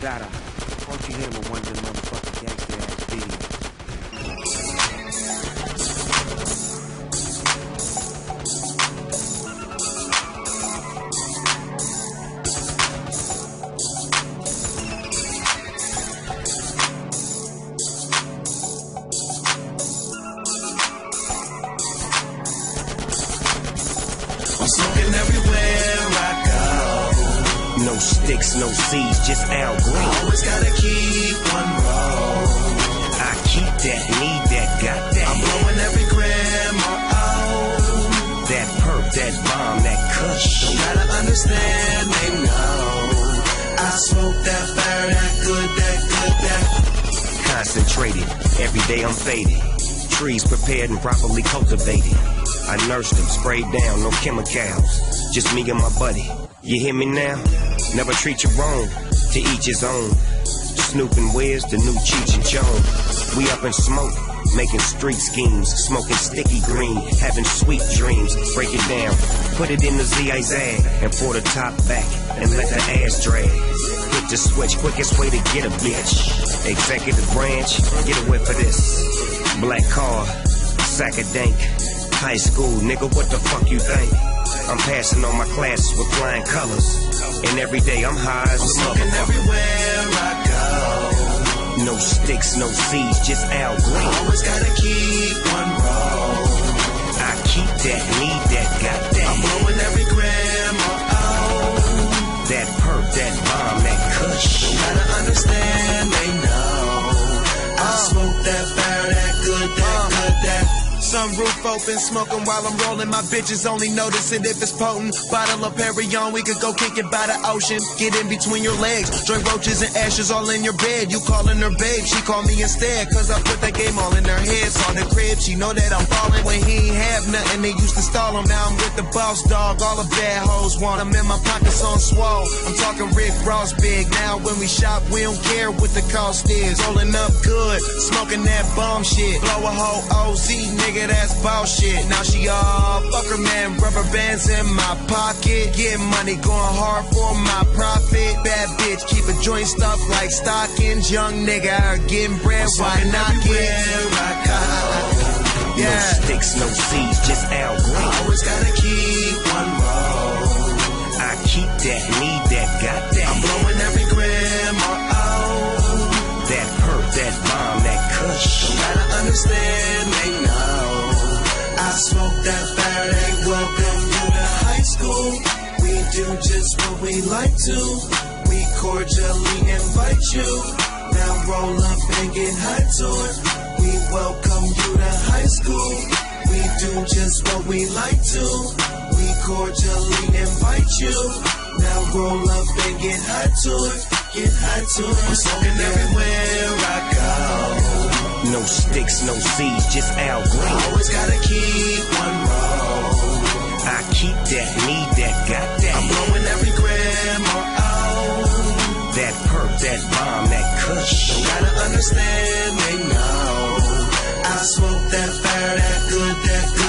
Dada. Why don't you hit him with one of them motherfucking gangster ass beats? I'm smoking everywhere I go. No sticks, no seeds, just Al Green. I always gotta keep one roll. I keep that, need that, got that. I'm blowing every gram or oh. That perp, that bomb, that kush. Don't gotta understand, they know. I smoke that fire, that good, that. Concentrated, every day I'm faded. Trees prepared and properly cultivated. I nursed them, sprayed down, no chemicals. Just me and my buddy. You hear me now? Never treat you wrong, to each his own. Snoop and Wiz, the new Cheech and Chong. We up in smoke, making street schemes. Smoking sticky green, having sweet dreams. Break it down, put it in the Z-I-Zag. And pour the top back, and let the ass drag. Hit the switch, quickest way to get a bitch. Executive branch, get a whip for this. Black car, sack of dank. High school, nigga, what the fuck you think? I'm passing on my classes with flying colors. And every day I'm high as a smoking everywhere I go. No sticks, no seeds, just Al Green. I always gotta keep one roll. I keep that, need that, got that. I'm blowing every gram or oh. That perp, that bomb, that kush. Don't gotta understand, they know. I smoke that fire, that good, that. Sunroof open, smoking while I'm rolling. My bitches only notice it if it's potent. Bottle of Perry on, we could go kick it by the ocean. Get in between your legs, joint roaches and ashes all in your bed. You calling her babe, she call me instead. Cause I put that game all in her head. Saw the crib, she know that I'm ballin'. When he ain't have nothing, they used to stall him. Now I'm with the boss dog, all the bad hoes want him. In my pockets on swole, I'm talking Rick Ross big. Now when we shop, we don't care what the cost is. Rolling up good, smoking that bomb shit. Blow a whole OZ, nigga, that's bullshit. Now she all fuck her man, rubber bands in my pocket. Getting money, going hard for my profit. Bad bitch, keep a joint stuff like stockings. Young nigga out getting bread, why not get No sticks, no seeds, just Al Green. I always gotta keep one roll. I keep that, need that, got that. I'm blowing every gram or oh. That perp, that bomb, that kush. Don't gotta understand, they know. I smoke that fire, they welcome you to high school. We do just what we like to. We cordially invite you. Now roll up and get high to it. We welcome you to high school. We do just what we like to. We cordially invite you. Now roll up and get high to it. Get high to it. I'm smoking everywhere I go. No sticks, no seeds, just Al Green. I always gotta keep one roll. I keep that, need that, got that. I'm blowing every gram or oh. That perp, that bomb, that kush. Don't gotta understand, they know. I smoke that fire, that good, that